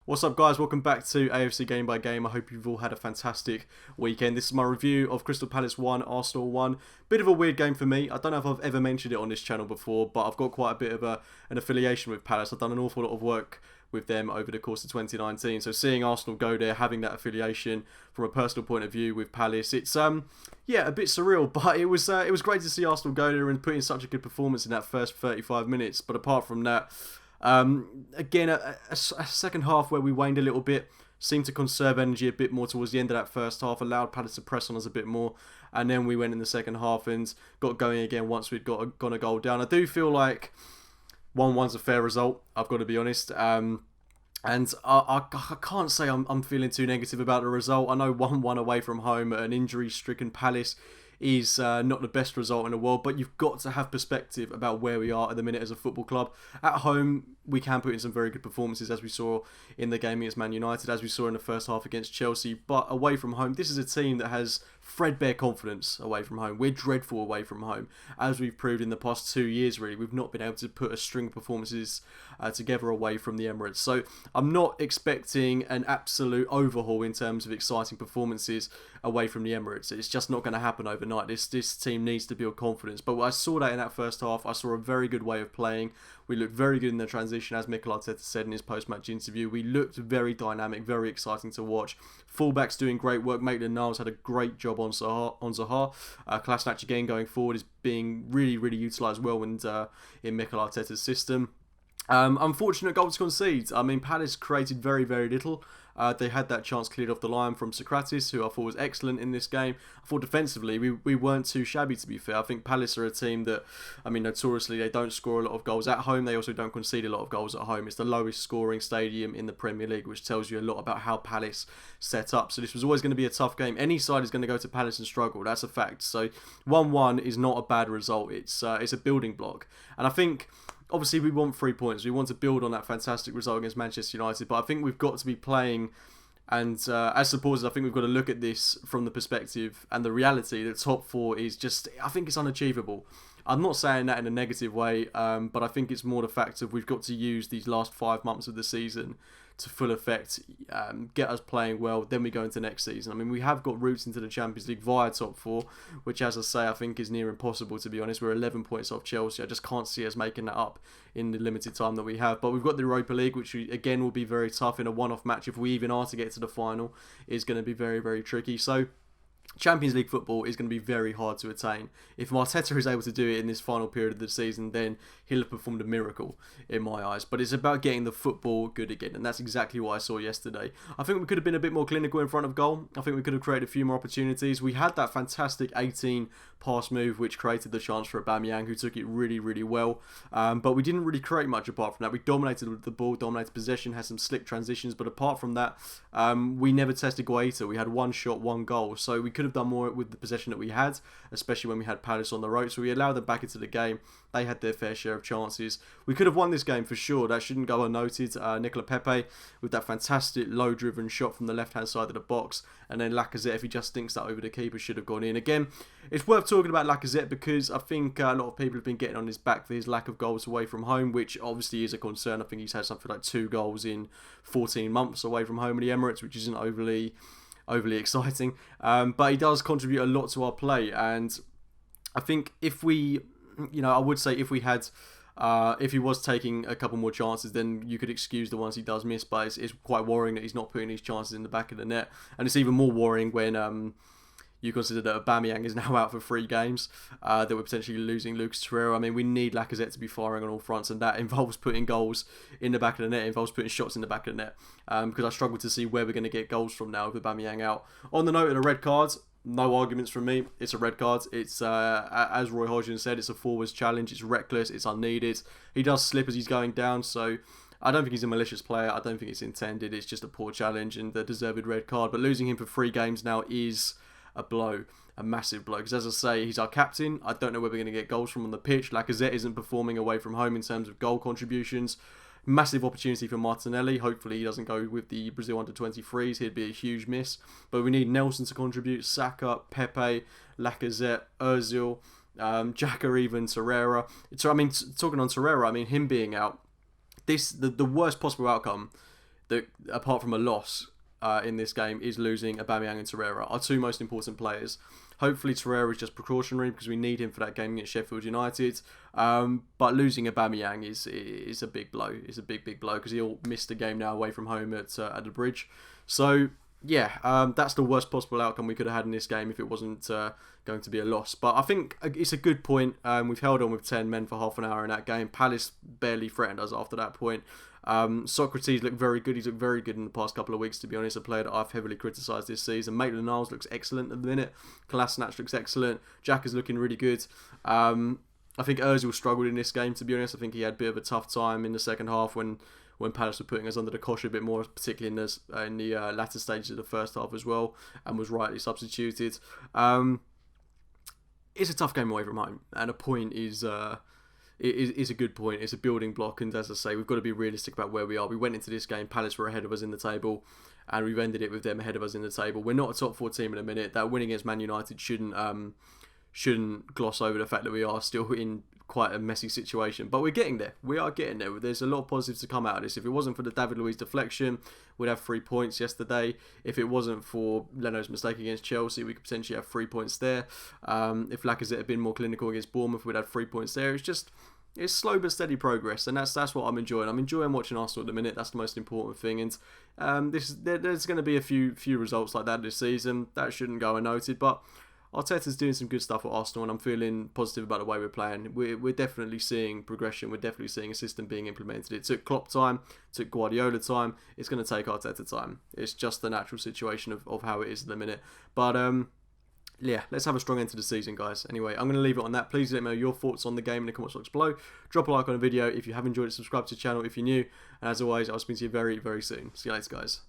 What's up, guys? Welcome back to AFC Game by Game. I hope you've all had a fantastic weekend. This is my review of Crystal Palace 1, Arsenal 1. Bit of a weird game for me. I don't know if I've ever mentioned it on this channel before, but I've got quite a bit of an affiliation with Palace. I've done an awful lot of work with them over the course of 2019. So seeing Arsenal go there, having that affiliation from a personal point of view with Palace, it's yeah, a bit surreal, but it was great to see Arsenal go there and put in such a good performance in that first 35 minutes. But apart from that, again, a second half where we waned a little bit, seemed to conserve energy a bit more towards the end of that first half, allowed Palace to press on us a bit more, and then we went in the second half and got going again once we'd gone a goal down. I do feel like 1-1's a fair result, I've got to be honest, and I can't say I'm feeling too negative about the result. I know 1-1 away from home at an injury-stricken Palace is not the best result in the world, but you've got to have perspective about where we are at the minute as a football club. At home, we can put in some very good performances, as we saw in the game against Man United, as we saw in the first half against Chelsea, but away from home, this is a team that has threadbare confidence away from home. We're dreadful away from home, as we've proved in the past 2 years, really. We've not been able to put a string of performances together away from the Emirates, so I'm not expecting an absolute overhaul in terms of exciting performances away from the Emirates. It's just not going to happen overnight. This team needs to build confidence, but I saw that in that first half. I saw a very good way of playing. We looked very good in the transition, as Mikel Arteta said in his post-match interview. We looked very dynamic, very exciting to watch. Fullbacks doing great work. Maitland-Niles had a great job on Zaha. Kolasinac again going forward is being really utilised well in Mikel Arteta's system. Unfortunate goal to concede. I mean, Palace created very little. They had that chance cleared off the line from Socrates, who I thought was excellent in this game. I thought defensively we weren't too shabby, to be fair. I think Palace are a team that, I mean, notoriously they don't score a lot of goals at home. They also don't concede a lot of goals at home. It's the lowest scoring stadium in the Premier League, which tells you a lot about how Palace set up. So this was always going to be a tough game. Any side is going to go to Palace and struggle. That's a fact. So 1-1 is not a bad result. It's a building block. And I think, obviously, we want 3 points. We want to build on that fantastic result against Manchester United. But I think we've got to be playing, and as supporters, I think we've got to look at this from the perspective and the reality that top four is just, I think it's unachievable. I'm not saying that in a negative way, but I think it's more the fact of we've got to use these last 5 months of the season to full effect, get us playing well, then we go into next season. I mean, we have got routes into the Champions League via top four, which, as I say, I think is near impossible, to be honest. We're 11 points off Chelsea. I just can't see us making that up in the limited time that we have. But we've got the Europa League, which again will be very tough in a one-off match. If we even are to get to the final, is going to be very tricky. So Champions League football is going to be very hard to attain. If Arteta is able to do it in this final period of the season, then he'll have performed a miracle in my eyes. But it's about getting the football good again, and that's exactly what I saw yesterday. I think we could have been a bit more clinical in front of goal. I think we could have created a few more opportunities. We had that fantastic 18 pass move, which created the chance for Aubameyang, who took it really well. But we didn't really create much apart from that. We dominated the ball, dominated possession, had some slick transitions, but apart from that, we never tested Guaita. We had one shot, one goal, so we could have done more with the possession that we had, especially when we had Palace on the road. So we allowed them back into the game. They had their fair share of chances. We could have won this game for sure. That shouldn't go unnoted. Nicola Pepe with that fantastic low-driven shot from the left-hand side of the box, and then Lacazette, if he just thinks that over the keeper, should have gone in. Again, it's worth talking about Lacazette because I think a lot of people have been getting on his back for his lack of goals away from home, which obviously is a concern. I think he's had something like 2 goals in 14 months away from home in the Emirates, which isn't overly exciting, but he does contribute a lot to our play. And I think if we, I would say if we had, if he was taking a couple more chances, then you could excuse the ones he does miss, but it's quite worrying that he's not putting these chances in the back of the net. And it's even more worrying when you consider that Aubameyang is now out for 3 games, that we're potentially losing Lucas Torreira. I mean, we need Lacazette to be firing on all fronts, and that involves putting goals in the back of the net, involves putting shots in the back of the net, because I struggle to see where we're going to get goals from now with Aubameyang out. On the note of the red cards, no arguments from me. It's a red card. It's, as Roy Hodgson said, it's a forwards challenge. It's reckless. It's unneeded. He does slip as he's going down, so I don't think he's a malicious player. I don't think it's intended. It's just a poor challenge and the deserved red card. But losing him for 3 games now is a blow, a massive blow, because as I say, he's our captain. I don't know where we're going to get goals from on the pitch. Lacazette isn't performing away from home in terms of goal contributions. Massive opportunity for Martinelli. Hopefully he doesn't go with the Brazil under-23s. He'd be a huge miss. But we need Nelson to contribute, Saka, Pepe, Lacazette, Ozil, Xhaka, even Torreira. So I mean, talking on Torreira, I mean, him being out, the worst possible outcome that, apart from a loss in this game, is losing Aubameyang and Torreira, our two most important players. Hopefully Torreira is just precautionary because we need him for that game against Sheffield United. But losing Aubameyang is a big blow. It's a big blow because he'll miss the game now away from home at the Bridge. So yeah, that's the worst possible outcome we could have had in this game if it wasn't going to be a loss. But I think it's a good point. We've held on with 10 men for half an hour in that game. Palace barely threatened us after that point. Socrates looked very good. He's looked very good in the past couple of weeks, to be honest. A player that I've heavily criticised this season. Maitland-Niles looks excellent at the minute. Kolasinac looks excellent. Jack is looking really good. I think Ozil struggled in this game, to be honest. I think he had a bit of a tough time in the second half when Palace were putting us under the cosh a bit more, particularly in the latter stages of the first half as well, and was rightly substituted. It's a tough game away from home, and a point is a good point. It's a building block, and as I say, we've got to be realistic about where we are. We went into this game, Palace were ahead of us in the table, and we've ended it with them ahead of us in the table. We're not a top 4 team in a minute. That win against Man United shouldn't gloss over the fact that we are still in quite a messy situation, but we're getting there. We are getting there. There's a lot of positives to come out of this. If it wasn't for the David Luiz deflection, we'd have 3 points yesterday. If it wasn't for Leno's mistake against Chelsea, we could potentially have 3 points there. If Lacazette had been more clinical against Bournemouth, we'd have 3 points there. It's slow but steady progress, and that's what I'm enjoying. I'm enjoying watching Arsenal at the minute. That's the most important thing, and there's going to be a few results like that this season. That shouldn't go unnoted, but Arteta's doing some good stuff at Arsenal, and I'm feeling positive about the way we're playing. We're definitely seeing progression. We're definitely seeing a system being implemented. It took Klopp time, it took Guardiola time. It's going to take Arteta time. It's just the natural situation of how it is at the minute. But yeah, let's have a strong end to the season, guys. Anyway, I'm going to leave it on that. Please let me know your thoughts on the game in the comment box below. Drop a like on the video if you have enjoyed it. Subscribe to the channel if you're new. And as always, I'll speak to you very, very soon. See you later, guys.